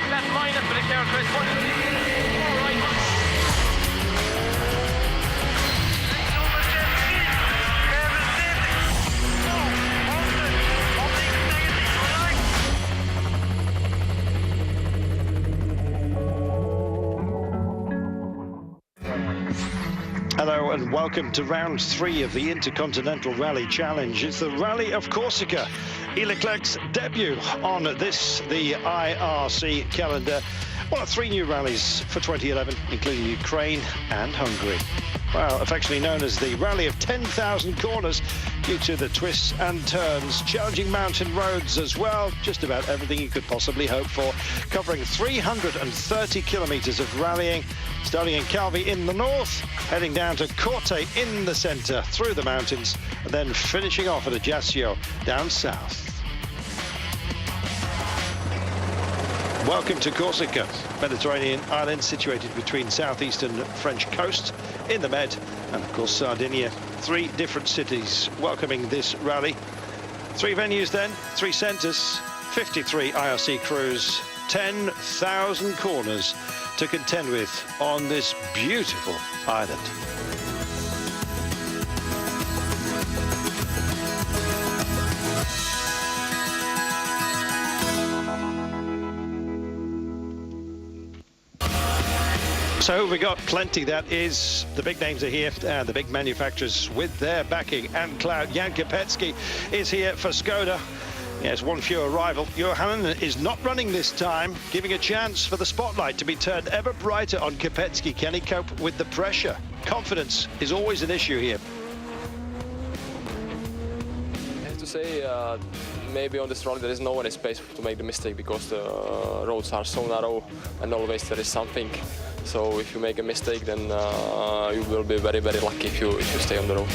6 left minus, but it's there corresponding to 4 right. Hello and welcome to round 3 of the Intercontinental Rally Challenge. It's the Rally of Corsica, Leclerc's debut on this, the IRC calendar. One of 3 new rallies for 2011, including Ukraine and Hungary. Well, affectionately known as the Rally of 10,000 corners due to the twists and turns, challenging mountain roads as well, just about everything you could possibly hope for, covering 330 kilometers of rallying, starting in Calvi in the north, heading down to Corte in the center, through the mountains, and then finishing off at Ajaccio down south. Welcome to Corsica, Mediterranean island situated between southeastern French coast in the Med and of course Sardinia. 3 different cities welcoming this rally. 3 venues then, 3 centres, 53 IRC crews, 10,000 corners to contend with on this beautiful island. So we got plenty. That is, the big names are here, the big manufacturers with their backing and clout. Jan Kopecký is here for Skoda. Yes, one fewer rival. Johan is not running this time, giving a chance for the spotlight to be turned ever brighter on Kopecký. Can he cope with the pressure? Confidence is always an issue here. I have to say, maybe on this rally there is no any space to make the mistake because the roads are so narrow and always there is something. So if you make a mistake, then you will be very, very lucky if you stay on the road.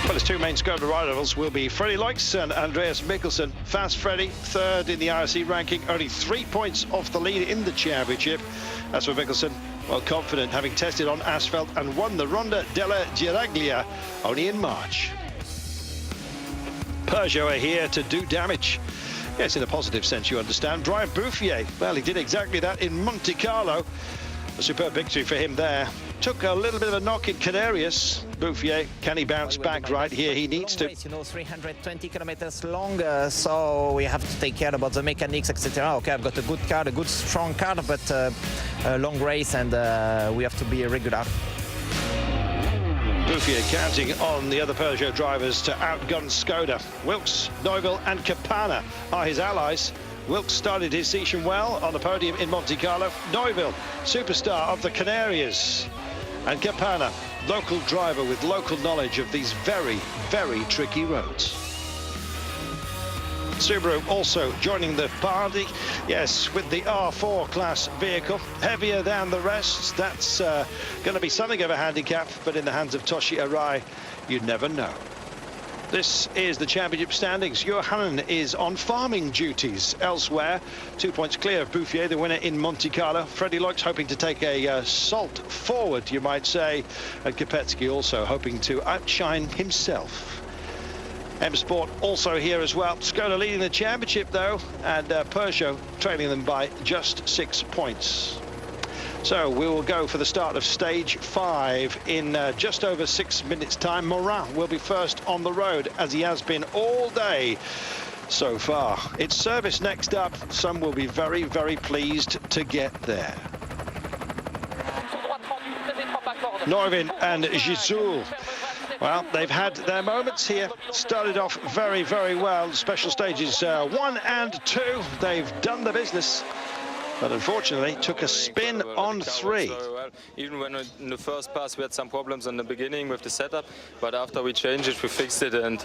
Well, his 2 main Skoda rivals will be Freddy Loix and Andreas Mikkelsen. Fast Freddy, 3rd in the IRC ranking, only 3 points off the lead in the championship. As for Mikkelsen, well, confident, having tested on asphalt and won the Ronda della Giraglia only in March. Peugeot are here to do damage. Yes, in a positive sense, you understand. Bryan Bouffier, well, he did exactly that in Monte Carlo. A superb victory for him there. Took a little bit of a knock in Canarias. Bouffier, can he bounce back right here? He needs to. Race, you know, 320 kilometers long, so we have to take care about the mechanics, etc. Okay, I've got a good car, a good strong car, but a long race, and we have to be regular. Bouffier counting on the other Peugeot drivers to outgun Skoda. Wilks, Neuville and Campana are his allies. Wilks started his season well on the podium in Monte Carlo. Neuville, superstar of the Canarias. And Campana, local driver with local knowledge of these very, very tricky roads. Subaru also joining the party, yes, with the R4 class vehicle, heavier than the rest. That's going to be something of a handicap, but in the hands of Toshi Arai, you never know. This is the championship standings. Johan is on farming duties elsewhere. 2 points clear of Bouffier, the winner in Monte Carlo. Freddy Loix hoping to take a salt forward, you might say. And Kopecký also hoping to outshine himself. M Sport also here as well. Skoda leading the championship though, and Peugeot trailing them by just 6 points. So we will go for the start of stage 5 in just over 6 minutes time. Maurin will be first on the road, as he has been all day so far. It's service next up. Some will be very, very pleased to get there. Neuville and Gisul. Well, they've had their moments here. Started off very, very well. Special stages 1 and 2. They've done the business, but unfortunately took a spin on 3. Even when in the first pass we had some problems in the beginning with the setup, but after we changed it, we fixed it, and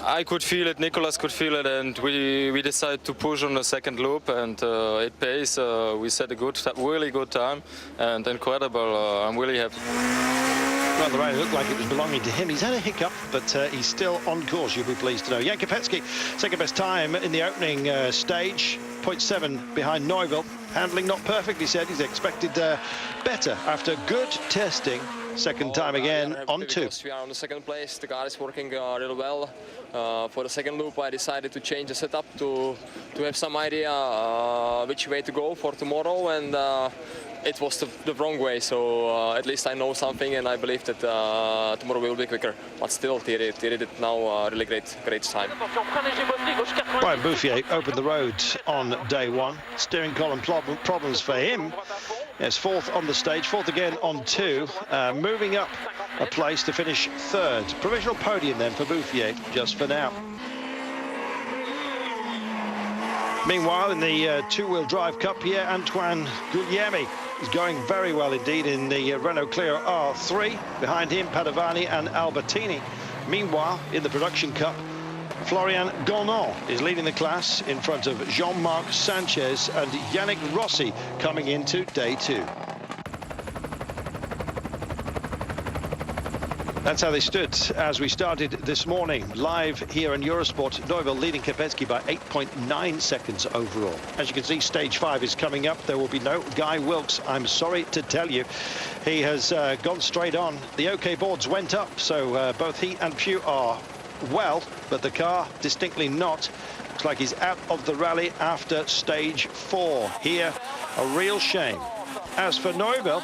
I could feel it, Nicolas could feel it, and we decided to push on the second loop, and it pays. We set a really good time, and incredible. I'm really happy. Well, the rally looked like it was belonging to him. He's had a hiccup, but he's still on course, you'll be pleased to know. Jan Kopecký, second best time in the opening stage, 0.7 behind Neuville. Handling not perfect, he said. He's expected better after good testing Second time again on 2. We are on the second place. The car is working really well. For the second loop, I decided to change the setup to have some idea which way to go for tomorrow, and it was the wrong way. So at least I know something, and I believe that tomorrow will be quicker. But still, Thierry did now really great time. Bryan Bouffier opened the road on day 1. Steering column problems for him. Yes, 4th on the stage, 4th again on 2, moving up a place to finish 3rd. Provisional podium then for Bouffier, just for now. Meanwhile, in the two-wheel drive cup, Pierre-Antoine Guglielmi is going very well indeed in the Renault Clio R3. Behind him, Padovani and Albertini. Meanwhile, in the production cup, Florian Gaunon is leading the class in front of Jean-Marc Sanchez and Yannick Rossi coming into day 2. That's how they stood as we started this morning, live here in Eurosport. Neuville leading Kopecký by 8.9 seconds overall. As you can see, stage 5 is coming up. There will be no Guy Wilks, I'm sorry to tell you. He has gone straight on. The OK boards went up, so both he and Pugh are well, but the car distinctly not. Looks like he's out of the rally after stage 4. Here, a real shame. As for Neuville,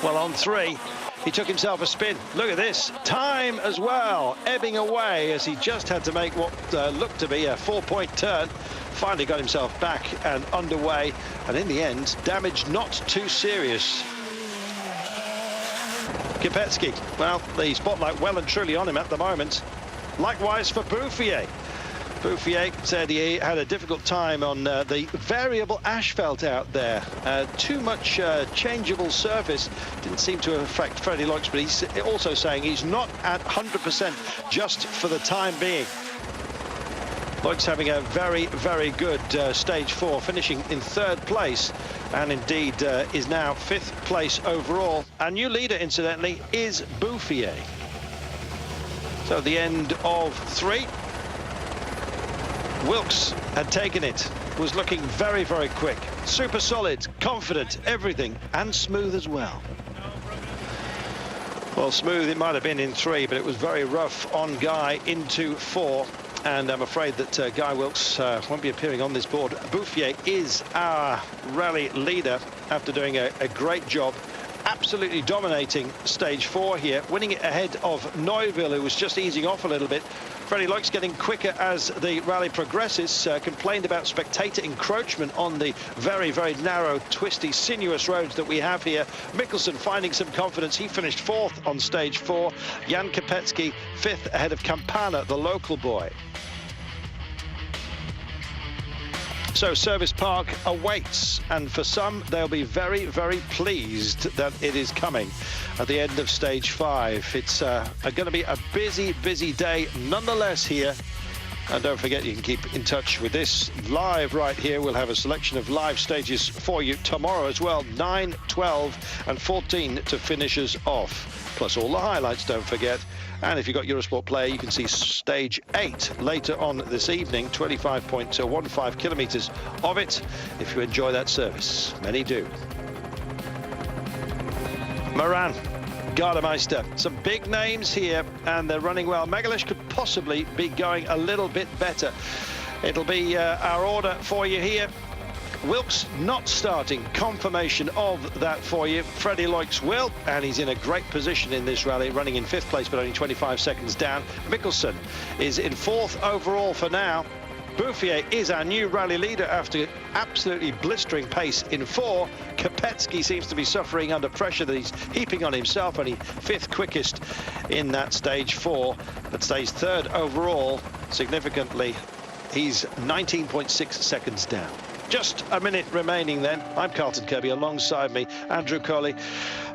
well, on 3, he took himself a spin. Look at this. Time as well, ebbing away as he just had to make what looked to be a 4-point turn. Finally got himself back and underway, and in the end, damage not too serious. Kopecký, well, the spotlight well and truly on him at the moment. Likewise for Bouffier. Bouffier said he had a difficult time on the variable asphalt out there. Too much changeable surface. Didn't seem to affect Freddy Loix, but he's also saying he's not at 100% just for the time being. Loix having a very good stage 4, finishing in 3rd place, and indeed is now 5th place overall. Our new leader, incidentally, is Bouffier. So the end of 3. Wilks had taken it, was looking very quick, super solid, confident, everything, and smooth as well. Well, smooth it might have been in 3, but it was very rough on Guy into 4. And I'm afraid that Guy Wilks won't be appearing on this board. Bouffier is our rally leader after doing a great job, absolutely dominating stage 4 here, winning it ahead of Neuville, who was just easing off a little bit. Freddy Loix getting quicker as the rally progresses. Complained about spectator encroachment on the very narrow, twisty, sinuous roads that we have here. Mikkelsen finding some confidence. He finished 4th on stage 4. Jan Kopecký 5th ahead of Campana, the local boy. So Service Park awaits, and for some they'll be very pleased that it is coming at the end of stage 5. It's going to be a busy day nonetheless here. And don't forget, you can keep in touch with this live right here. We'll have a selection of live stages for you tomorrow as well. 9, 12 and 14 to finish us off, plus all the highlights, don't forget. And if you've got Eurosport Player, you can see stage 8 later on this evening, 25.15 kilometers of it, if you enjoy that service. Many do. Maurin, Gardemeister, some big names here, and they're running well. Magalhães could possibly be going a little bit better. It'll be our order for you here. Wilks not starting, confirmation of that for you. Freddy Loix will, and he's in a great position in this rally, running in 5th place but only 25 seconds down. Mikkelsen is in 4th overall for now. Bouffier is our new rally leader after absolutely blistering pace in 4. Kopecký seems to be suffering under pressure that he's heaping on himself, only 5th quickest in that stage 4, but stays 3rd overall. Significantly, he's 19.6 seconds down. Just a minute remaining then. I'm Carlton Kirby, alongside me, Andrew Colley.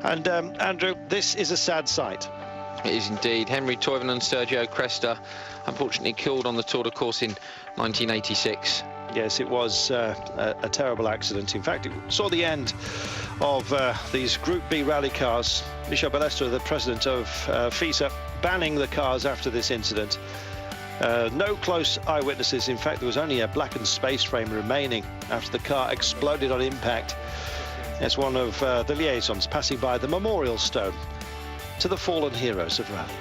And Andrew, this is a sad sight. It is indeed. Henry Toivonen and Sergio Cresta, unfortunately killed on the Tour de Corse in 1986. Yes, it was a terrible accident. In fact, it saw the end of these Group B rally cars. Michel Balestre, the president of FISA, banning the cars after this incident. No close eyewitnesses. In fact, there was only a blackened space frame remaining after the car exploded on impact. It's one of the liaisons passing by the memorial stone to the fallen heroes of rally.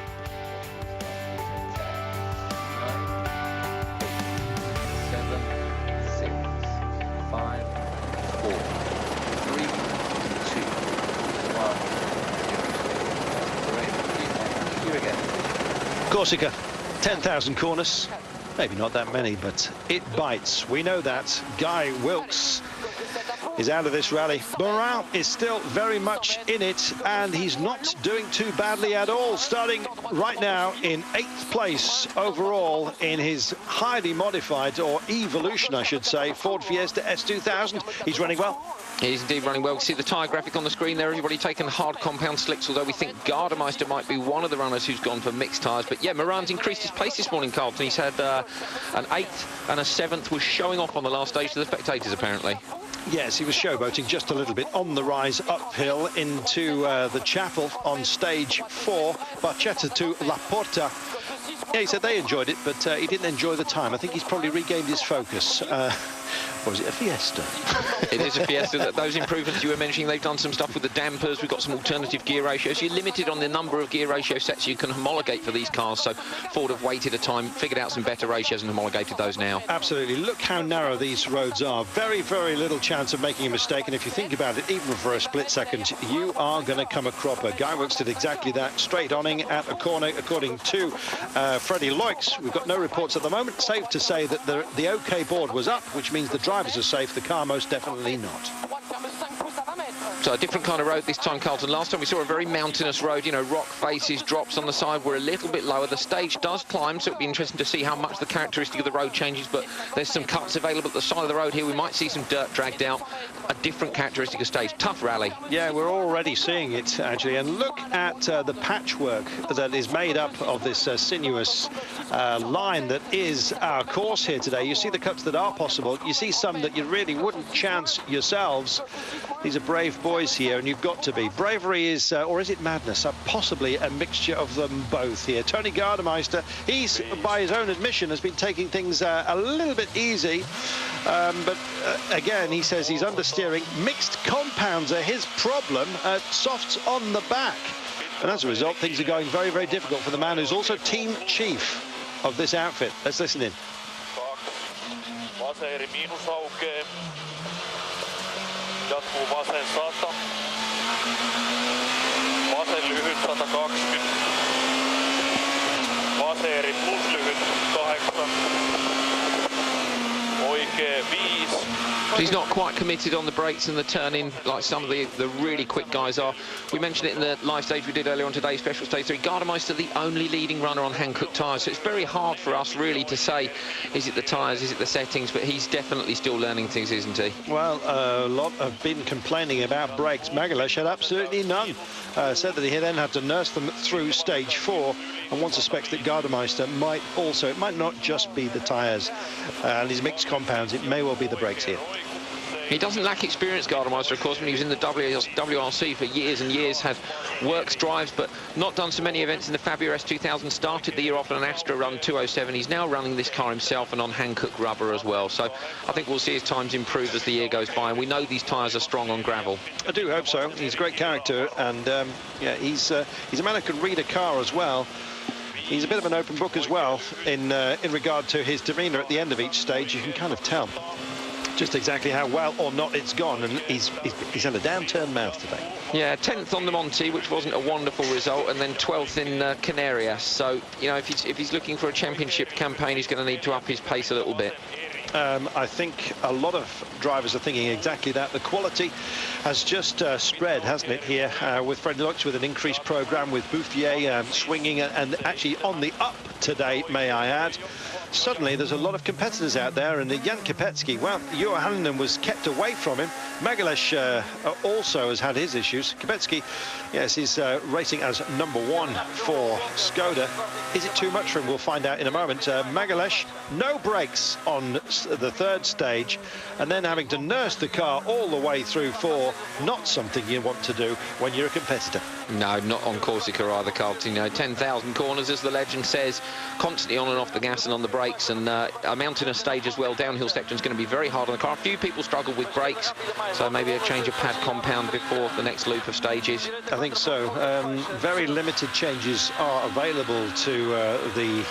Corsica, 10,000 corners, maybe not that many, but it bites. We know that. Guy Wilks is out of this rally. Maurin is still very much in it, and he's not doing too badly at all, starting right now in 8th place overall in his highly modified, or evolution I should say, Ford Fiesta S2000. He's running well. He's indeed running well. See the tyre graphic on the screen there. Everybody taken hard compound slicks, although we think Gardemeister might be one of the runners who's gone for mixed tyres. But yeah, Maurin's increased his pace this morning, Carlton. He's had an 8th and a 7th, was showing off on the last stage to the spectators, apparently. Yes, he was showboating just a little bit on the rise uphill into the chapel on stage 4, Barchetta to La Porta. Yeah, he said they enjoyed it, but he didn't enjoy the time. I think he's probably regained his focus. Or is it a Fiesta? It is a Fiesta. Those improvements you were mentioning, they've done some stuff with the dampers. We've got some alternative gear ratios. You're limited on the number of gear ratio sets you can homologate for these cars. So Ford have waited a time, figured out some better ratios and homologated those now. Absolutely. Look how narrow these roads are. Very, very little chance of making a mistake. And if you think about it, even for a split second, you are going to come a cropper. Guy Wilks did exactly that, straight oning at a corner, according to Freddy Loix. We've got no reports at the moment. Safe to say that the OK board was up, which means the drivers are safe, the car most definitely not. So a different kind of road this time, Carlton. Last time we saw a very mountainous road, you know, rock faces, drops on the side were a little bit lower. The stage does climb, so it'll be interesting to see how much the characteristic of the road changes, but there's some cuts available at the side of the road here. We might see some dirt dragged out. A different characteristic of stage. Tough rally. Yeah, we're already seeing it, actually. And look at the patchwork that is made up of this sinuous line that is our course here today. You see the cuts that are possible. You see some that you really wouldn't chance yourselves. These are brave boys here, and you've got to be. Bravery is, or is it madness? Possibly a mixture of them both here. Toni Gardemeister, he's, by his own admission, has been taking things a little bit easy. But again, he says he's understeering. Mixed compounds are his problem. Softs on the back. And as a result, things are going very, very difficult for the man who's also team chief of this outfit. Let's listen in. Jatkuu vasen 100, vasen lyhyt 120, vaseeri plus lyhyt 8, oikee 5. He's not quite committed on the brakes and the turn-in like some of the really quick guys are. We mentioned it in the live stage we did earlier on today, special stage 3. Gardemeister, the only leading runner on hand-cooked tyres, so it's very hard for us really to say, is it the tyres, is it the settings, but he's definitely still learning things, isn't he? Well, a lot have been complaining about brakes. Magalhães had absolutely none. Said that he then had to nurse them through stage 4, and one suspects that Gardemeister might also, it might not just be the tyres and his mixed compounds, it may well be the brakes here. He doesn't lack experience, Gardemeister, of course. When he was in the WRC for years and years, had Works drives, but not done so many events in the Fabia S2000. Started the year off on an Astra run 207. He's now running this car himself and on hand-cooked rubber as well. So I think we'll see his times improve as the year goes by. And we know these tyres are strong on gravel. I do hope so. He's a great character, and yeah, he's a man who can read a car as well. He's a bit of an open book as well in regard to his demeanour at the end of each stage. You can kind of tell just exactly how well or not it's gone, and he's had a downturned mouth today. Yeah, 10th on the Monte, which wasn't a wonderful result, and then 12th in Canarias. So, you know, if he's looking for a championship campaign, he's going to need to up his pace a little bit. I think a lot of drivers are thinking exactly that. The quality has just spread, hasn't it, here with Freddy Loix, with an increased programme, with Bouffier swinging and actually on the up today, may I add. Suddenly there's a lot of competitors out there, and Jan Kopecký, well, Johansson was kept away from him. Magalhães also has had his issues. Kopecký, yes, he's racing as #1 for Skoda. Is it too much for him? We'll find out in a moment. Magalhães, no brakes on the 3rd stage, and then having to nurse the car all the way through 4, not something you want to do when you're a competitor. No, not on Corsica either, Carlton. You know, 10,000 corners, as the legend says, constantly on and off the gas and on the brakes, and a mountainous stage as well. Downhill section is going to be very hard on the car. A few people struggle with brakes, so maybe a change of pad compound before the next loop of stages. I think so. Very limited changes are available to the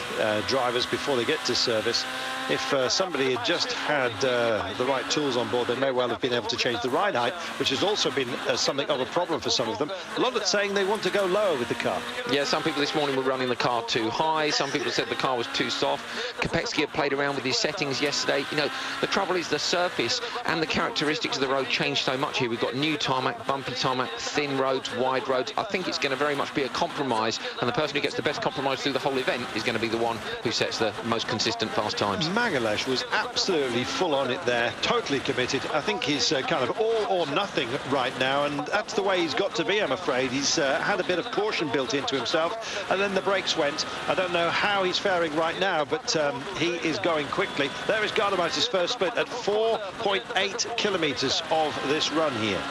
drivers before they get to service. If somebody had just had the right tools on board, they may well have been able to change the ride height, which has also been something of a problem for some of them. A lot of saying they want to go lower with the car. Yeah, some people this morning were running the car too high. Some people said the car was too soft. Kopecký had played around with his settings yesterday. You know, the trouble is the surface and the characteristics of the road changed so much here. We've got new tarmac, bumpy tarmac, thin roads, wide roads. I think it's going to very much be a compromise, and the person who gets the best compromise through the whole event is going to be the one who sets the most consistent fast times. Magalhães was absolutely full on it there, totally committed. I think he's kind of all or nothing right now, and that's the way he's got to be, I'm afraid. He's had a bit of caution built into himself, and then the brakes went. I don't know how he's faring right now, but he is going quickly. There is Gardemeister's first split at 4.8 kilometres of this run here.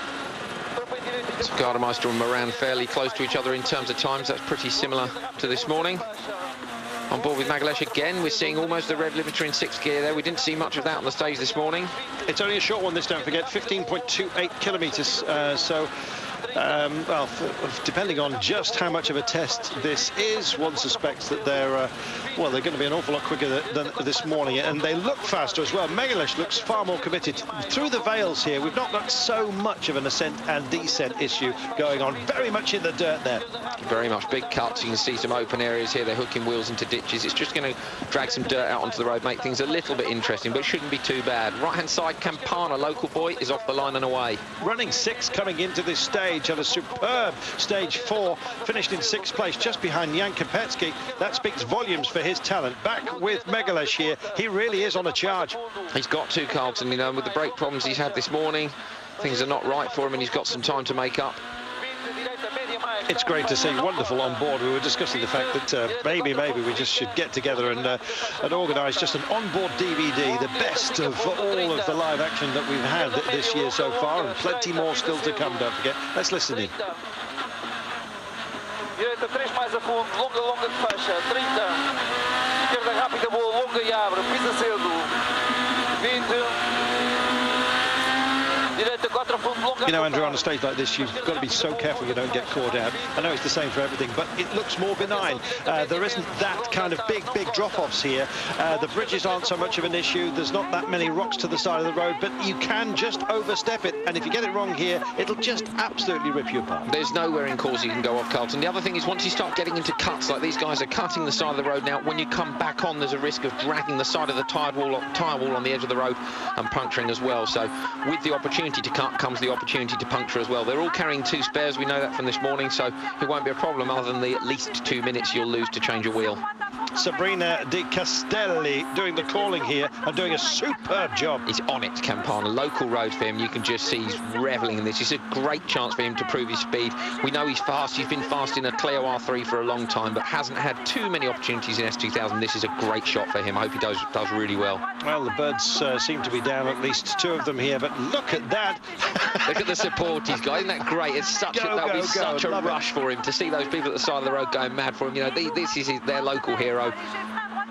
So Gardemeister and Maurin fairly close to each other in terms of times. That's pretty similar to this morning. On board with Magalhães again, we're seeing almost the red limiter in 6th gear there. We didn't see much of that on the stage this morning. It's only a short one, this, don't forget, 15.28 kilometres. Well, depending on just how much of a test this is, one suspects that they're well, they're going to be an awful lot quicker than this morning, and they look faster as well. Magalhães looks far more committed. Through the Vales here, we've not got so much of an ascent and descent issue going on. Very much in the dirt there. Very much big cuts. You can see some open areas here. They're hooking wheels into ditches. It's just going to drag some dirt out onto the road, make things a little bit interesting, but it shouldn't be too bad. Right-hand side, Campana, local boy, is off the line and away. Running 6 coming into this stage, had a superb stage 4, finished in 6th place, just behind Jan Kopecký. That speaks volumes for his talent. Back with Magalhães here, he really is on a charge. He's got to, Carlton, you know, with the brake problems he's had this morning, things are not right for him, and he's got some time to make up. It's great to see, wonderful on board. We were discussing the fact that maybe we just should get together and organise just an onboard DVD, the best of all of the live action that we've had this year so far, and plenty more still to come, don't forget. Let's listen in. Direita 3 mais a fundo, longa de faixa, 30. Esquerda rápida, boa, longa e abre, pisa cedo. 20. You know, Andrew, on a stage like this, you've got to be so careful you don't get caught out. I know it's the same for everything, but it looks more benign. There isn't that kind of big drop-offs here. The bridges aren't so much of an issue. There's not that many rocks to the side of the road, but you can just overstep it, and if you get it wrong here, it'll just absolutely rip you apart. There's nowhere in Corse you can go off, Carlton. The other thing is, once you start getting into cuts, like these guys are cutting the side of the road now, when you come back on, there's a risk of dragging the side of the tyre wall on the edge of the road and puncturing as well. So with the opportunity to cut comes the opportunity to puncture as well. They're all carrying 2 spares, we know that from this morning, so it won't be a problem other than the at least 2 minutes you'll lose to change a wheel. Sabrina Di Castelli doing the calling here and doing a superb job. He's on it, Campana. Local road for him. You can just see he's revelling in this. It's a great chance for him to prove his speed. We know he's fast. He's been fast in a Clio R3 for a long time, but hasn't had too many opportunities in S2000. This is a great shot for him. I hope he does really well. Well, the birds seem to be down, at least 2 of them here, but look at that. Look at the support he's got. Isn't that great? It's such that'll be such a rush for him to see those people at the side of the road going mad for him. You know, this is their local hero.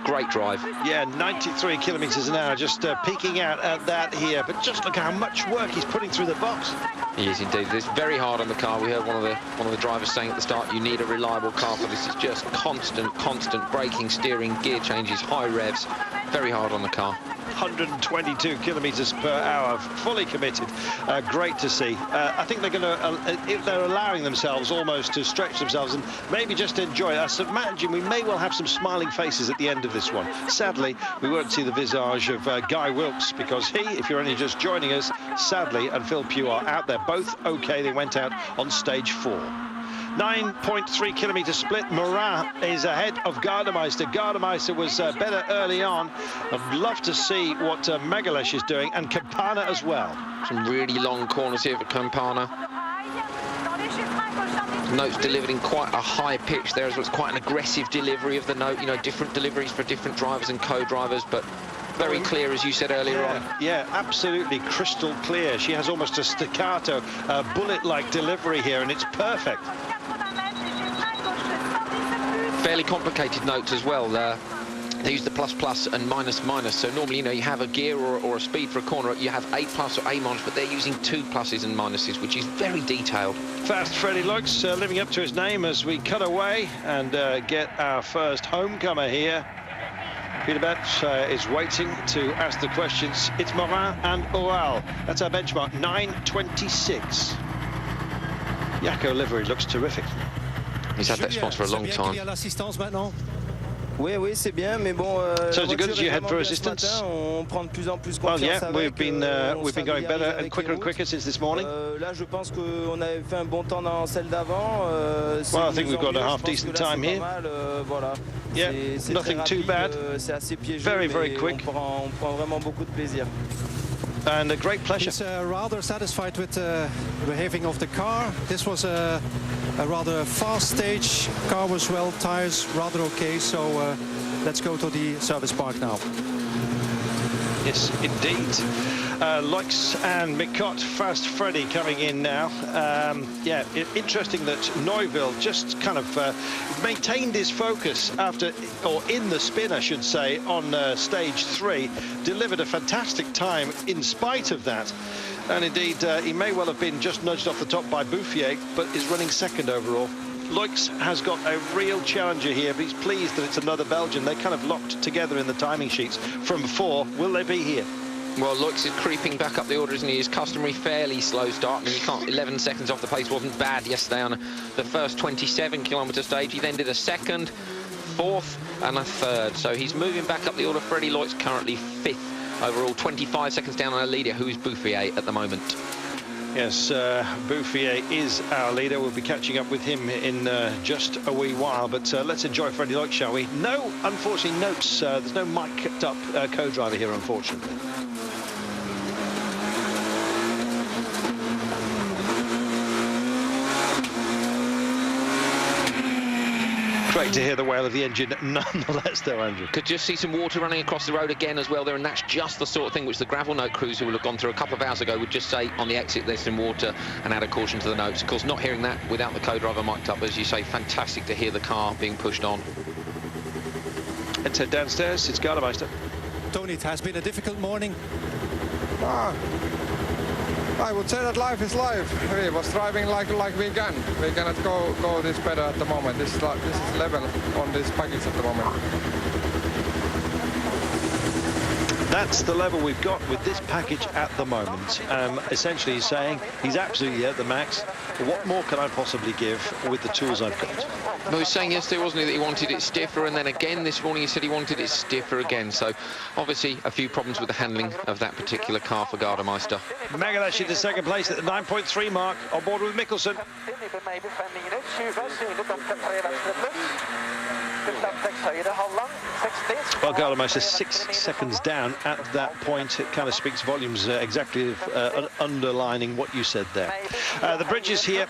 Great drive. Yeah, 93 kilometres an hour, just peeking out at that here. But just look how much work he's putting through the box. He is indeed. It's very hard on the car. We heard one of the drivers saying at the start, you need a reliable car for this. It's just constant braking, steering, gear changes, high revs. Very hard on the car. 122 kilometres per hour, fully committed. Great to see. I think they're going to, they're allowing themselves almost to stretch themselves and maybe just enjoy it. I imagine we may well have some smiling faces at the end of this one. Sadly, we won't see the visage of Guy Wilks, because he, if you're only just joining us, sadly, and Phil Pugh are out there. Both okay. They went out on stage 4. 9.3 kilometre split. Maurin is ahead of Gardemeister. Gardemeister was better early on. I'd love to see what Magalhães is doing, and Campana as well. Some really long corners here for Campana. Notes delivered in quite a high pitch there as well. It's quite an aggressive delivery of the note. You know, different deliveries for different drivers and co-drivers, but very clear, as you said earlier on. Yeah, absolutely crystal clear. She has almost a staccato, bullet-like delivery here, and it's perfect. fairly complicated notes as well. They use the plus and minus. So normally, you know, you have a gear or a speed for a corner, you have A plus or A minus, but they're using 2 pluses and minuses, which is very detailed. Fast Freddy Loix living up to his name as we cut away and get our first homecomer here. Peter is waiting to ask the questions. It's Maurin and Oral. That's our benchmark, 9:26. Yakko livery looks terrific. He's had that sponsor for a long time. Oui, c'est bien, mais bon. So is it good as you head for assistance? Well, yeah, we've been going better and quicker since this morning. Là, je pense qu'on avait fait un bon temps dans celle d'avant. Well, I think we've got a half-decent time here. Voilà. Yeah, nothing too bad. Very, very quick. On prend vraiment beaucoup de plaisir. And a great pleasure. He's rather satisfied with the behaving of the car. This was a rather fast stage. Car was well, tires rather okay. So let's go to the service park now. Yes, indeed. Loix and Mikkelsen, Fast Freddy coming in now. Yeah, interesting that Neuville just kind of maintained his focus after, or in the spin, I should say, on stage 3. Delivered a fantastic time in spite of that. And indeed, he may well have been just nudged off the top by Bouffier, but is running second overall. Loix has got a real challenger here, but he's pleased that it's another Belgian. They kind of locked together in the timing sheets from 4. Will they be here? Well, Loix is creeping back up the order, isn't he? His customary fairly slow start. I mean, you can't. 11 seconds off the pace wasn't bad yesterday on the first 27-kilometre stage. He then did a second, 4th, and a 3rd. So he's moving back up the order. Freddy Loix currently 5th overall, 25 seconds down on a leader, who is Bouffier at the moment. Yes, Bouffier is our leader. We'll be catching up with him in just a wee while, but let's enjoy Freddy Loix, shall we? No, unfortunately, notes. There's no mic'd up co-driver here, unfortunately. Great to hear the wail of the engine nonetheless, though, Andrew. Could just see some water running across the road again as well there, and that's just the sort of thing which the gravel note crews who will have gone through a couple of hours ago would just say on the exit there's some water and add a caution to the notes. Of course, not hearing that without the co-driver mic'd up, as you say, fantastic to hear the car being pushed on. Let's head downstairs. It's Gardemeister. Toni, it has been a difficult morning. I would say that life is life. We was driving like we can. We cannot go this better at the moment. This is level on this package at the moment. That's the level we've got with this package at the moment. Essentially, he's saying he's absolutely at the max. What more can I possibly give with the tools I've got? Well, he was saying yesterday, wasn't he, that he wanted it stiffer, and then again this morning he said he wanted it stiffer again. So obviously a few problems with the handling of that particular car for Gardemeister. Magalhães into second place at the 9.3 mark, on board with Mikkelsen. Well, Gardemeister 6 seconds down at that point. It kind of speaks volumes, exactly underlining what you said there. The bridges here,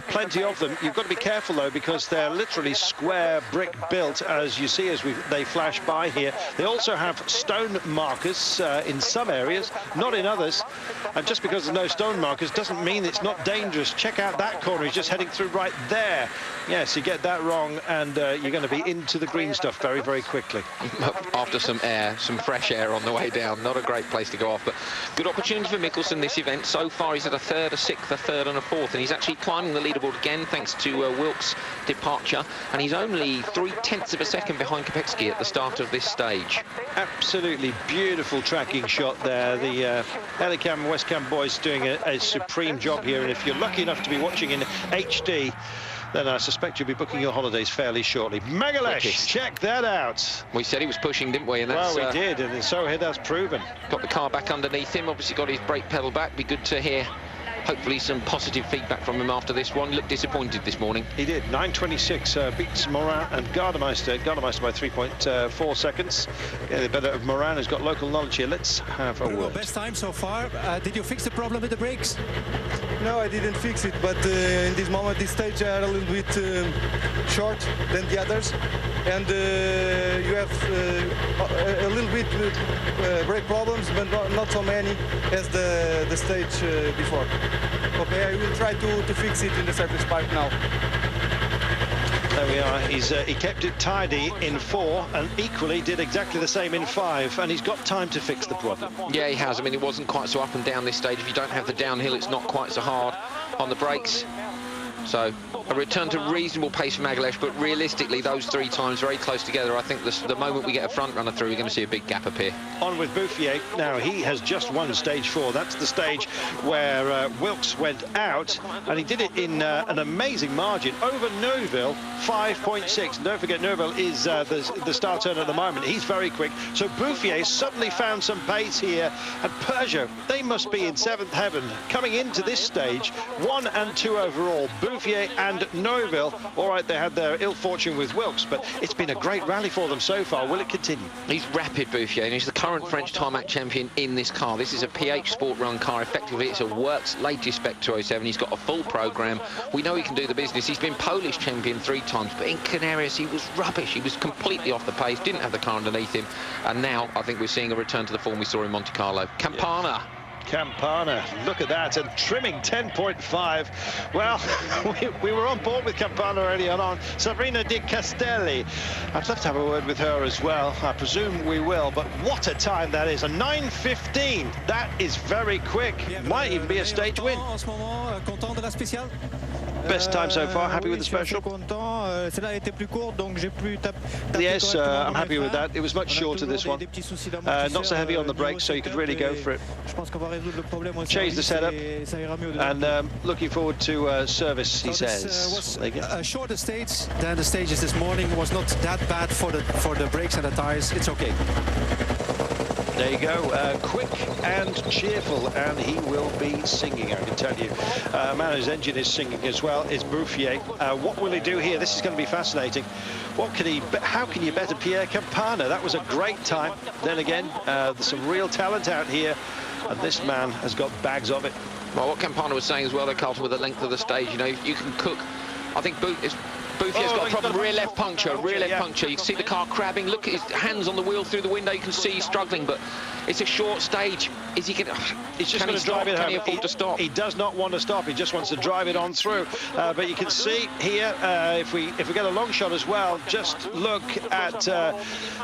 plenty of them. You've got to be careful though, because they're literally square brick built, as you see as they flash by here. They also have stone markers in some areas, not in others. And just because there's no stone markers doesn't mean it's not dangerous. Check out that corner. He's just heading through right there. Yes, you get that wrong and you're going to be into the green stuff very, very quickly. After some fresh air on the way down. Not a great place to go off, but good opportunity for Mikkelsen this event. So far he's at a 3rd, a 6th, a 3rd and a 4th, and he's actually climbing the leaderboard again thanks to Wilks' departure, and he's only 0.3 of a second behind Kopecký at the start of this stage. Absolutely beautiful tracking shot there. The Helicam and Westcam boys doing a supreme job here, and if you're lucky enough to be watching in HD, then I suspect you'll be booking your holidays fairly shortly. Magalhães, check that out. We said he was pushing, didn't we? And that's, well, we did, and so it has proven. Got the car back underneath him, obviously got his brake pedal back. Be good to hear, hopefully, some positive feedback from him after this one. Looked disappointed this morning. He did. 9.26 beats Maurin and Gardemeister. Gardemeister by 3.4 seconds. Yeah, the better of Maurin has got local knowledge here. Let's have a Bruno, word. best time so far. Did you fix the problem with the brakes? No, I didn't fix it, but in this moment, this stage are a little bit short than the others, and you have a little bit brake problems, but not so many as the stage before. Okay, I will try to fix it in the service park now. There we are. He kept it tidy in 4 and equally did exactly the same in 5, and he's got time to fix the problem. Yeah, he has. I mean, it wasn't quite so up and down this stage. If you don't have the downhill, it's not quite so hard on the brakes. So a return to reasonable pace for Magalhães, but realistically, those 3 times very close together. I think the moment we get a front runner through, we're going to see a big gap appear. On with Bouffier. Now, he has just won stage 4. That's the stage where Wilks went out, and he did it in an amazing margin over Neuville, 5.6. Don't forget, Neuville is the star turner at the moment. He's very quick. So Bouffier suddenly found some pace here, and Peugeot, they must be in 7th heaven coming into this stage. 1 and 2 overall. Bouffier and Neuville. All right, they had their ill fortune with Wilks, but it's been a great rally for them so far. Will it continue? He's rapid, Bouffier, and he's the current French tarmac champion in this car. This is a PH Sport Run car. Effectively, it's a Works latest Spec 207. He's got a full programme. We know he can do the business. He's been Polish champion 3 times, but in Canarias, he was rubbish. He was completely off the pace, didn't have the car underneath him, and now I think we're seeing a return to the form we saw in Monte Carlo. Campana. Yeah. Campana, look at that, and trimming 10.5. Well, we were on board with Campana earlier on. Sabrina Di Castelli, I'd love to have a word with her as well. I presume we will, but what a time that is, a 9:15. That is very quick. Might even be a stage win. Best time so far, happy with the special? Yes, I'm happy with that. It was much shorter, this one. Not so heavy on the brakes, so you could really go for it. Change the setup, and looking forward to service, he says. A shorter stage than the stages this morning. Was not that bad for the brakes and the tires. It's okay. There you go, quick and cheerful, and he will be singing, I can tell you. A man whose engine is singing as well is Bouffier. What will he do here? This is going to be fascinating. How can you better Pierre Campana? That was a great time. Then again, there's some real talent out here, and this man has got bags of it. Well, what Campana was saying as well, though, Carlton, with the length of the stage, you know, you can cook. I think Bouffier's got a problem, rear left puncture, puncture. You can see the car crabbing. Look at his hands on the wheel through the window. You can see he's struggling, but it's a short stage. Is he going to... He's just going to drive it home. Can he afford to stop? He does not want to stop. He just wants to drive it on through. But you can see here, if we get a long shot as well, just look at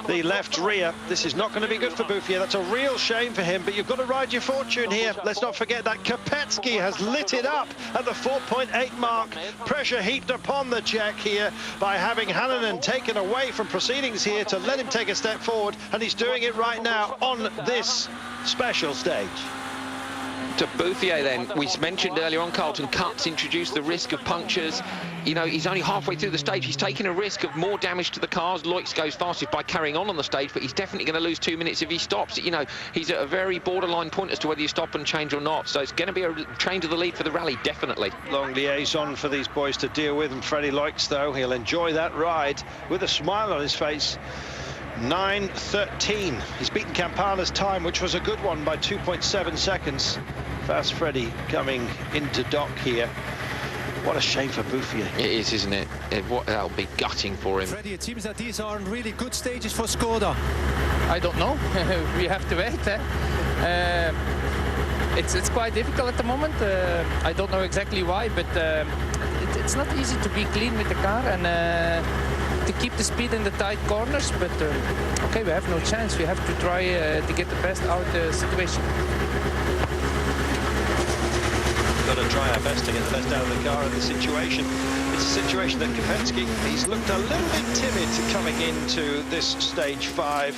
the left rear. This is not going to be good for Bouffier. That's a real shame for him, but you've got to ride your fortune here. Let's not forget that Kopecký has lit it up at the 4.8 mark. Pressure heaped upon the Czech here by having Hannanen taken away from proceedings here to let him take a step forward, and he's doing it right now on this special stage. To Bouffier then, we mentioned earlier on, Carlton, cuts introduce the risk of punctures. You know, he's only halfway through the stage. He's taking a risk of more damage to the cars. Loix goes fastest by carrying on the stage, but he's definitely going to lose 2 minutes if he stops. You know, he's at a very borderline point as to whether you stop and change or not. So it's going to be a change of the lead for the rally, definitely. Long liaison for these boys to deal with, and Freddy Loix, though, he'll enjoy that ride with a smile on his face. 9:13. He's beaten Campana's time, which was a good one, by 2.7 seconds. Fast Freddy coming into dock here. What a shame for Bouffier. It is, isn't it? That'll be gutting for him. Freddy, it seems that these are really good stages for Skoda. I don't know. We have to wait. It's quite difficult at the moment. I don't know exactly why, but it's not easy to be clean with the car and to keep the speed in the tight corners. But okay, we have no chance. We have to try to get the best out of the situation. Got to try our best to get the best out of the car in the situation. It's a situation that Kopecký, he's looked a little bit timid coming into this stage 5,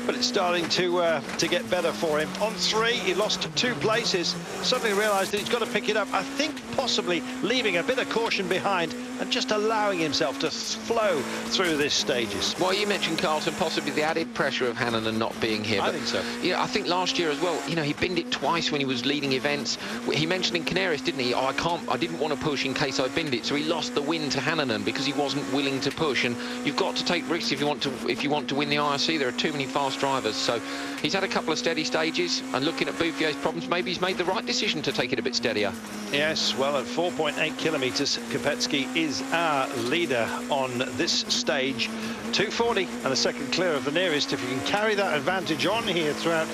but it's starting to get better for him. On 3, he lost 2 places. Suddenly realised that he's got to pick it up. I think possibly leaving a bit of caution behind and just allowing himself to flow through these stages. Well, you mentioned, Carlton, possibly the added pressure of Hannanen not being here. I think so. Yeah, I think last year as well, you know, he binned it twice when he was leading events. He mentioned in Canarias, didn't he? Oh, I didn't want to push in case I binned it. So he lost the win to Hannanen because he wasn't willing to push. And you've got to take risks if you want to win the IRC. There are too many fast drivers. So he's had a couple of steady stages, and looking at Bouffier's problems, maybe he's made the right decision to take it a bit steadier. Yes, well, at 4.8 kilometres, Kopecký is our leader on this stage. 2:40 and a second clear of the nearest. If you can carry that advantage on here throughout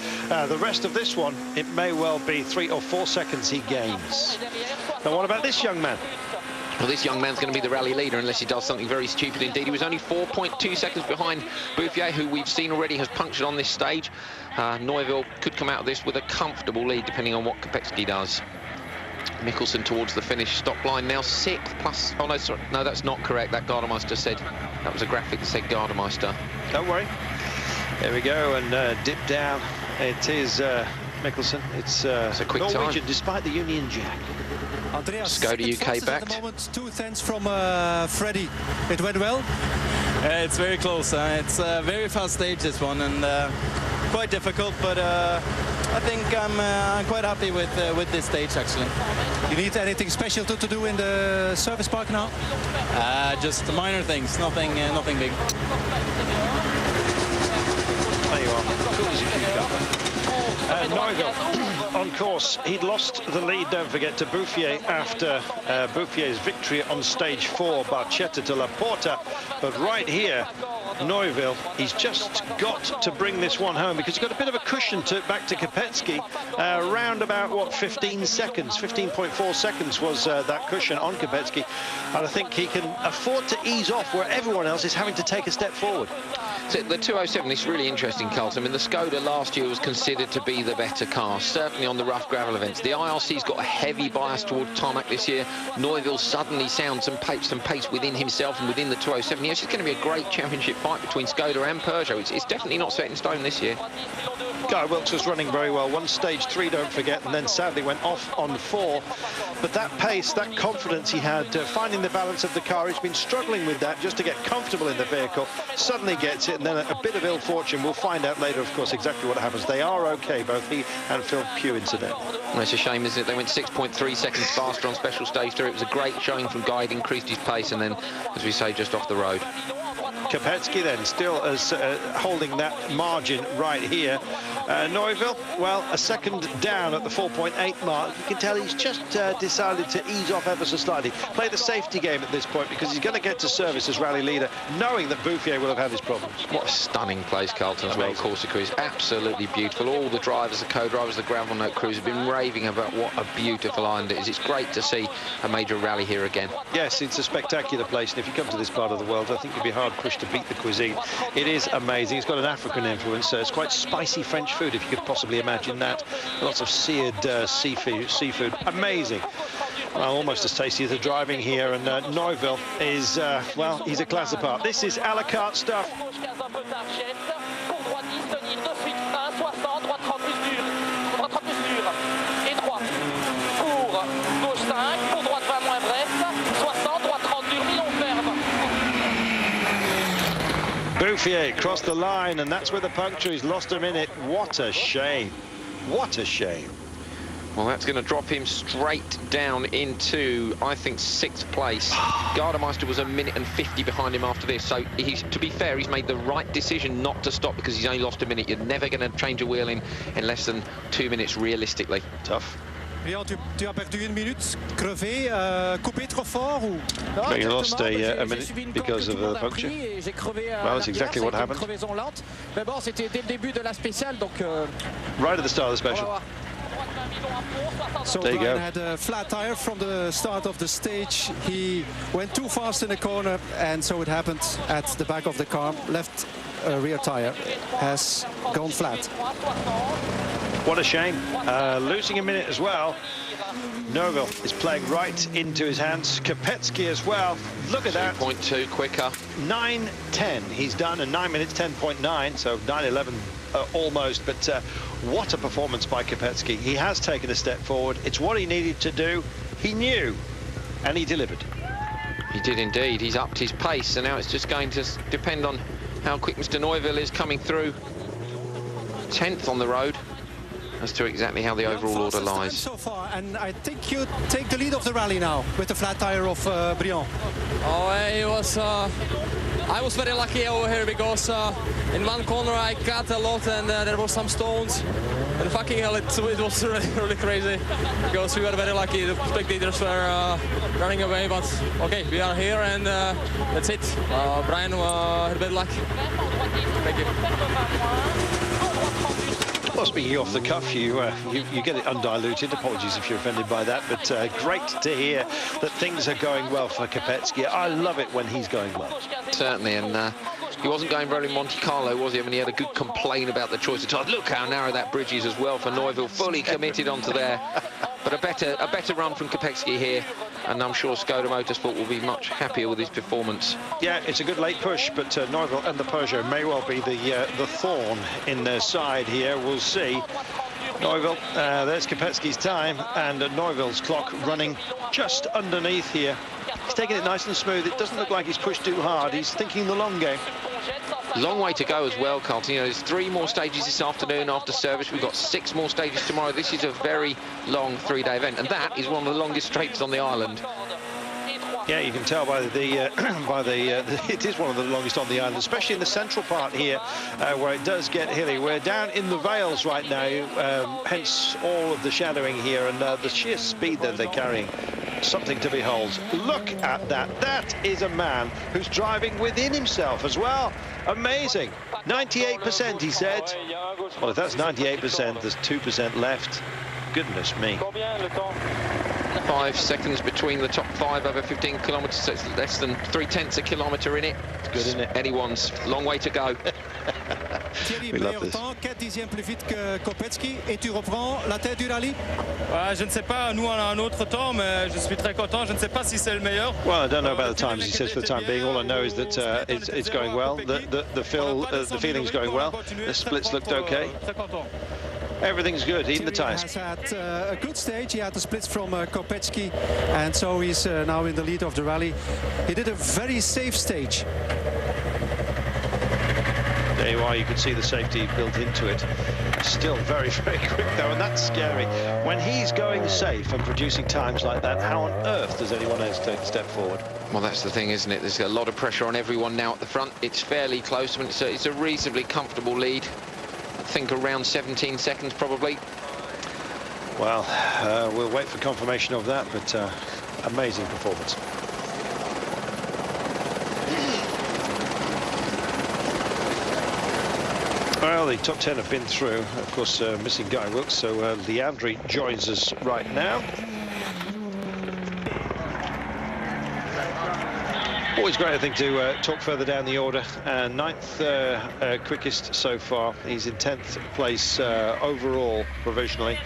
the rest of this one, it may well be 3 or 4 seconds he gains. Now, what about this young man? Well, this young man's going to be the rally leader unless he does something very stupid indeed. He was only 4.2 seconds behind Bouffier, who we've seen already has punctured on this stage. Neuville could come out of this with a comfortable lead, depending on what Kopecký does. Mikkelsen towards the finish stop line now, 6th plus... Oh, no, sorry. No, that's not correct. That Gardemeister said... That was a graphic that said Gardemeister. Don't worry. There we go, and dip down. It is Mikkelsen. It's a quick Norwegian, time. despite the Union Jack. Andreas, Skoda UK backed. at the moment, 2/10 from Freddy. It went well? It's very close. It's a very fast stage, this one, and quite difficult, but I think I'm quite happy with this stage, actually. You need anything special to do in the service park now? Just minor things, nothing big. There you are. Cool as you cucumber. Neuville on course. He'd lost the lead, don't forget, to Bouffier after Bouffier's victory on stage 4, Barchetta to Laporta. But right here, Neuville, he's just got to bring this one home because he's got a bit of a cushion back to Kopecký, around about, what, 15 seconds, 15.4 seconds was that cushion on Kopecký. And I think he can afford to ease off where everyone else is having to take a step forward. So the 207 is really interesting, Carlton. I mean, the Skoda last year was considered to be the better car, certainly on the rough gravel events. The IRC's got a heavy bias towards tarmac this year. Neuville suddenly sounds some pace within himself and within the 207. Yes, it's going to be a great championship fight between Skoda and Peugeot. It's definitely not set in stone this year. Wilks was running very well. Won stage 3, don't forget, and then sadly went off on 4. But that pace, that confidence he had, finding the balance of the car, he's been struggling with that just to get comfortable in the vehicle. Suddenly gets it, and then a bit of ill fortune. We'll find out later, of course, exactly what happens. They are okay, both he and Phil Pugh, incidentally. Well, it's a shame, isn't it? They went 6.3 seconds faster on special stage 3. It was a great showing from Guy. It increased his pace, and then, as we say, just off the road. Kopecký then still as holding that margin right here. Neuville, well, a second down at the 4.8 mark. You can tell he's just decided to ease off ever so slightly. Play the safety game at this point because he's going to get to service as rally leader, knowing that Bouffier will have had his problems. What a stunning place, Carlton, as well. Corsica is absolutely beautiful. All the drivers, the co-drivers, the gravel note crews have been raving about what a beautiful island it is. It's great to see a major rally here again. Yes, it's a spectacular place, and if you come to this part of the world, I think you'd be hard-pushed to beat the cuisine. It is amazing. It's got an African influence, so it's quite spicy French food, if you could possibly imagine that. Lots of seared seafood. Amazing. Well, almost as tasty as the driving here, and Neuville is, well, he's a class apart. This is a la carte stuff. Bouffier crossed the line, and that's where the puncture. He's lost a minute. What a shame. What a shame. Well, that's going to drop him straight down into, I think, 6th place. Gardemeister was 1 minute and 50 behind him after this. So, to be fair, he's made the right decision not to stop because he's only lost a minute. You're never going to change a wheel in less than 2 minutes, realistically. Tough. Brian, tu as perdu 1 minute, crevé, coupé trop fort ou? No, you lost a minute because of the puncture. Well, that's exactly what happened. Right at the start of the special. So Bryan had a flat tire from the start of the stage. He went too fast in the corner, and so it happened at the back of the car. Left rear tire has gone flat. What a shame. Losing a minute as well. Neuville is playing right into his hands. Kopecký as well. Look at that. 2.2 quicker. 9:10 he's done, and 9 minutes 10.9, so 9:11 almost. But what a performance by Kopecký. He has taken a step forward. It's what he needed to do. He knew, and he delivered. He did indeed. He's upped his pace, and now it's just going to depend on how quick Mr. Neuville is coming through. 10th on the road. As to exactly how the overall order lies. So far, and I think you take the lead of the rally now with the flat tire of Bryan. Oh, it was. I was very lucky over here because in one corner I cut a lot and there were some stones. And fucking hell, it was really crazy because we were very lucky. The spectators were running away, but okay, we are here and that's it. Bryan had a bit luck. Thank you. Well, speaking off the cuff, you get it undiluted. Apologies if you're offended by that, but great to hear that things are going well for Kopecký. I love it when he's going well. Certainly, and he wasn't going well in Monte Carlo, was he? I mean, he had a good complaint about the choice of tires. Look how narrow that bridge is as well for Neuville, fully committed onto there. But a better run from Kopecký here, and I'm sure Skoda Motorsport will be much happier with his performance. Yeah, it's a good late push, but Neuville and the Peugeot may well be the thorn in their side here. We'll see. Neuville, there's Kopecky's time, and Neuville's clock running just underneath here. He's taking it nice and smooth. It doesn't look like he's pushed too hard. He's thinking the long game. Long way to go as well, Carlton. You know, there's 3 more stages this afternoon after service. We've got 6 more stages tomorrow. This is a very long 3-day event, and that is one of the longest straights on the island. Yeah, you can tell by it is one of the longest on the island, especially in the central part here, where it does get hilly. We're down in the Vales right now, hence all of the shadowing here, and the sheer speed that they're carrying. Something to behold. Look at that. That is a man who's driving within himself as well. Amazing. 98%, he said. Well, if that's 98%, there's 2% left. Goodness me. 5 seconds between the top 5 over 15 kilometres, so it's less than 0.3 a kilometre in it. It's good, isn't it? Anyone's. Long way to go. Thierry, We love meilleur this. temps, 4 dixièmes plus vite que Kopecký, et tu reprends la tête du rallye. Je ne sais pas, nous on a un autre temps, mais je suis très content. Je ne sais pas si c'est le meilleur. Well, I don't know about the times, he says, for the time being. All I know is that it's going well. The feeling's going well. The splits looked okay. Très content. Everything's good, even the Thierry tyres. has had a good stage. He had the splits from Kopecký, and so he's now in the lead of the rally. He did a very safe stage. There you are, you can see the safety built into it. Still very, very quick though, and that's scary. When he's going safe and producing times like that, how on earth does anyone else take a step forward? Well, that's the thing, isn't it? There's a lot of pressure on everyone now at the front. It's fairly close. I mean, it's a reasonably comfortable lead. I think around 17 seconds probably. Well, we'll wait for confirmation of that, but amazing performance. Well, the top 10 have been through. Of course, missing Guy Wilks, so Leandri joins us right now. Always great, I think, to talk further down the order. 9th quickest so far. He's in 10th place overall, provisionally.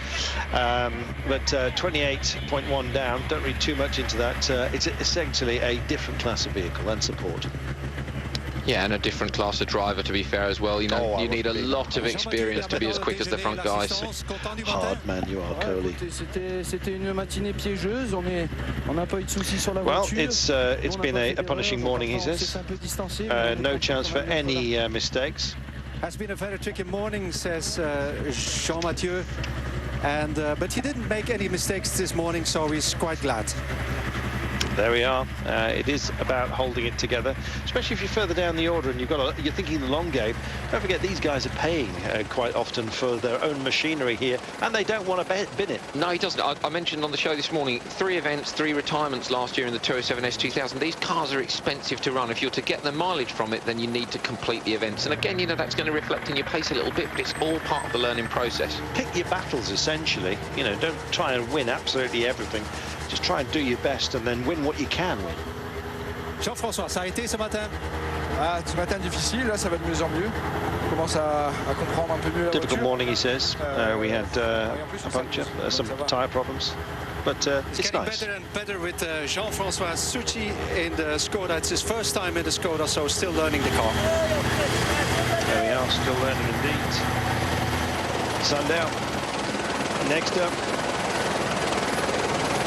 But 28.1 down. Don't read too much into that. It's essentially a different class of vehicle and support. Yeah, and a different class of driver, to be fair, as well. You know, you need a lot of experience to be as quick as the front guys. Hard man you are, Coley. Well, it's been a punishing morning, he says. No chance for any mistakes. Has been a very tricky morning, says Jean-Mathieu, and but he didn't make any mistakes this morning, so he's quite glad. There we are. It is about holding it together, especially if you're further down the order and you're thinking the long game. Don't forget, these guys are paying quite often for their own machinery here, and they don't want to bin it. No, he doesn't. I mentioned on the show this morning, 3 events, 3 retirements last year in the 207S 2000. These cars are expensive to run. If you're to get the mileage from it, then you need to complete the events. And again, you know, that's going to reflect in your pace a little bit, but it's all part of the learning process. Pick your battles, essentially. You know, don't try and win absolutely everything. Just try and do your best and then win what you can win. Jean-François, ça a été ce matin? Ce matin difficile, là ça va de mieux en mieux. On commence à comprendre un peu mieux la voiture. Difficult morning, he says. We had a puncture, some tyre problems, but it's nice. Better and better with Jean-François Succi in the Skoda. It's his first time in the Skoda, so still learning the car. There we are, still learning indeed. Sundown. Next up.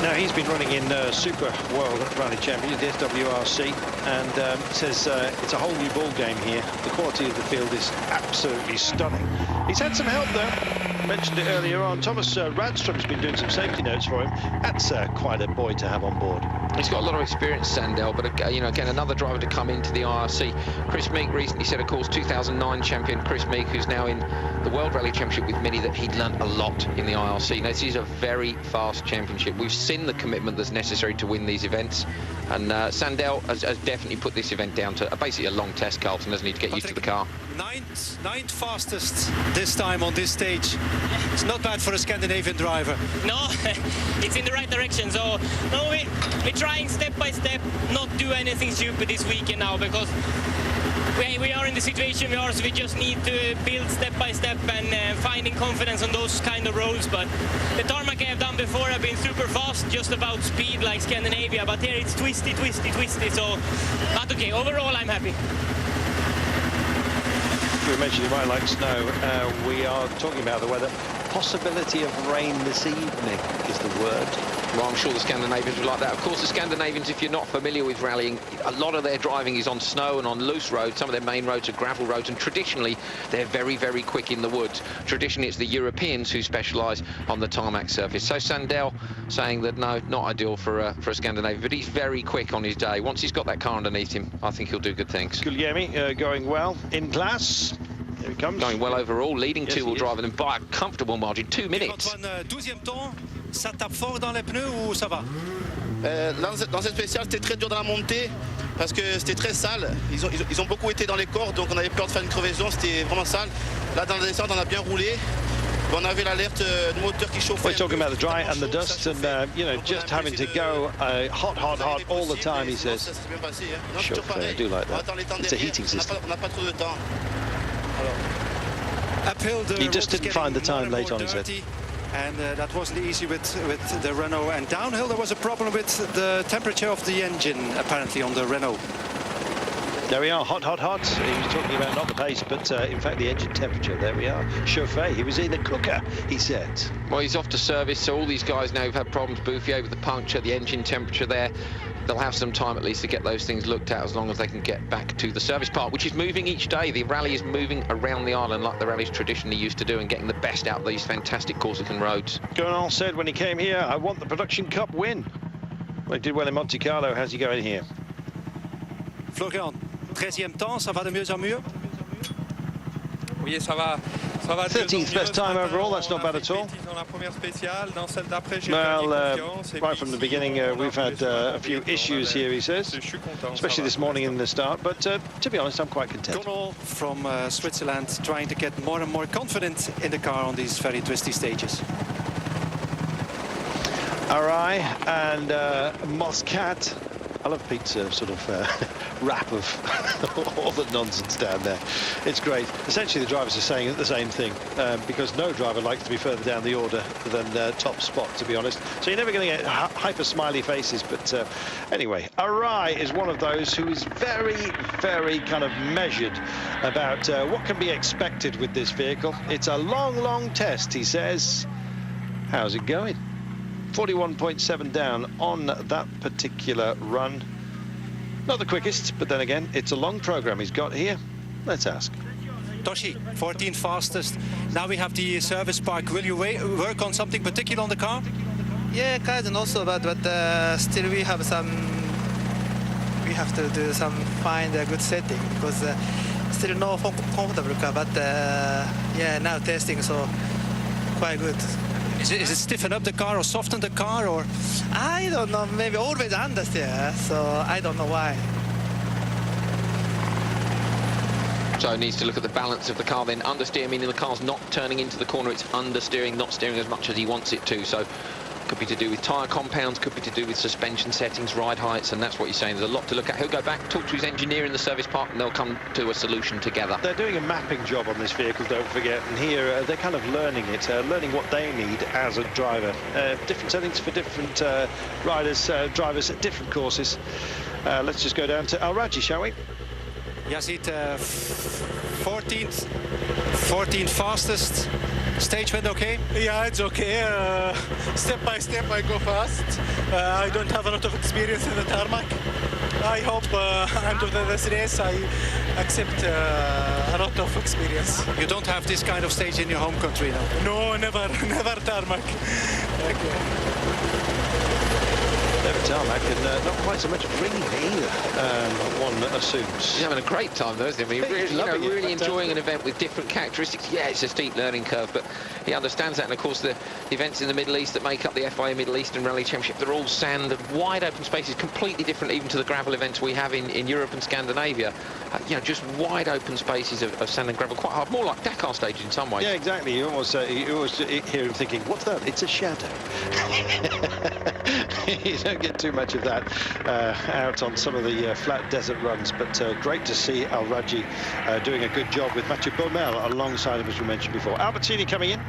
Now, he's been running in Super World Rally Championship, the SWRC, and says it's a whole new ball game here. The quality of the field is absolutely stunning. He's had some help, though. mentioned it earlier on. Thomas Radstrom's been doing some safety notes for him. That's quite a boy to have on board. He's got a lot of experience, Sandel, but you know, again, another driver to come into the IRC. Chris Meek recently said, of course, 2009 champion Chris Meek, who's now in the World Rally Championship with Mini, that he'd learnt a lot in the IRC. Now, this is a very fast championship. We've seen the commitment that's necessary to win these events, and Sandel has definitely put this event down to basically a long test, Carlton, doesn't he, to get used to the car. Ninth fastest this time on this stage. It's not bad for a Scandinavian driver. No, it's in the right direction. So no, we're trying step by step, not do anything stupid this weekend now, because we are in the situation we are, so we just need to build step by step and finding confidence on those kind of roads. But the tarmac I've done before have been super fast, just about speed like Scandinavia, but here it's twisty, so, but okay, overall I'm happy. We mentioned you might like snow. We are talking about the weather. Possibility of rain this evening is the word. Well, I'm sure the Scandinavians would like that. Of course, the Scandinavians, if you're not familiar with rallying, a lot of their driving is on snow and on loose roads. Some of their main roads are gravel roads, and traditionally, they're very, very quick in the woods. Traditionally, it's the Europeans who specialise on the tarmac surface. So Sandel saying that, no, not ideal for a Scandinavian, but he's very quick on his day. Once he's got that car underneath him, I think he'll do good things. Guglielmi going well in class. Here he comes. Going well overall, leading two-wheel driver and by a comfortable margin, 2 minutes. Ça tape fort dans les pneus ou ça va? Dans cette spéciale, c'était très dur dans la montée parce que c'était très sale. Ils ont beaucoup été dans les cordes, donc on avait peur de faire une crevaison, c'était vraiment sale. Là, dans la descente, on a bien roulé. On avait l'alerte du moteur qui chauffait. We're talking about the dry and the dust, and you know, just having to go hot all the time, he says. Chauffeur, I do like that. It's a heating system. On n'a pas trop de temps. Uphill, he just didn't find the time late on, he said. And that wasn't easy with the Renault. And downhill, there was a problem with the temperature of the engine, apparently, on the Renault. There we are, hot. He was talking about not the pace, but in fact the engine temperature. There we are. Chauffeur, he was in the cooker, he said. Well, he's off to service, so all these guys now have had problems. Bouffier with the puncture, the engine temperature there. They'll have some time at least to get those things looked at, as long as they can get back to the service part, which is moving each day. The rally is moving around the island like the rallies traditionally used to do, and getting the best out of these fantastic Corsican roads. Gernal said when he came here, I want the Production Cup win. Well, he did well in Monte Carlo. How's he going here? Florian, 13e temps, ça va de mieux en mieux? Oui, ça va. 13th best time overall, that's not bad at all. Well, right from the beginning, we've had a few issues here, he says, especially this morning in the start, but to be honest, I'm quite content. Donald from Switzerland trying to get more and more confident in the car on these very twisty stages. Arai and Moscat. I love Pete's sort of rap of all the nonsense down there. It's great. Essentially, the drivers are saying the same thing, because no driver likes to be further down the order than top spot, to be honest. So you're never going to get hyper smiley faces. But anyway, Arai is one of those who is very, very kind of measured about what can be expected with this vehicle. It's a long test, he says. How's it going? 41.7 down on that particular run. Not the quickest, but then again, it's a long program he's got here. Let's ask. Toshi, 14th fastest. Now we have the service park. Will you work on something particular on the car? Yeah, kind of also, but still we have to do some find a good setting, because still no comfortable car, but yeah, now testing, so quite good. Is it stiffen up the car or soften the car, or? I don't know, maybe always understeer, so I don't know why. So needs to look at the balance of the car then. Understeer meaning the car's not turning into the corner, it's understeering, not steering as much as he wants it to. So could be to do with tyre compounds, could be to do with suspension settings, ride heights, and that's what he's saying. There's a lot to look at. He'll go back, talk to his engineer in the service park, and they'll come to a solution together. They're doing a mapping job on this vehicle, don't forget, and here they're kind of learning it, learning what they need as a driver. Different settings for different riders, drivers at different courses. Let's just go down to Al Raji, shall we? Yazid, 14th fastest. Stage went okay? Yeah, it's okay. Step by step I go fast. I don't have a lot of experience in the tarmac. I hope under this race I accept a lot of experience. You don't have this kind of stage in your home country now? No, never, never tarmac. Never tarmac, and not quite so much ring either, one assumes. He's having a great time though, isn't he? I mean, really enjoying an event with different characteristics. Yeah, it's a steep learning curve, but he understands that. And of course, the events in the Middle East that make up the FIA Middle Eastern Rally Championship, they're all sand and wide open spaces, completely different even to the gravel events we have in Europe and Scandinavia. Just wide open spaces of sand and gravel, quite hard, more like Dakar stages in some ways. Yeah, exactly. You almost hear him thinking, what's that? It's a shadow. You don't get too much of that out on some of the flat desert runs, but great to see Al Rajhi doing a good job with Mathieu Baumel alongside him, as we mentioned before. Albertini coming in.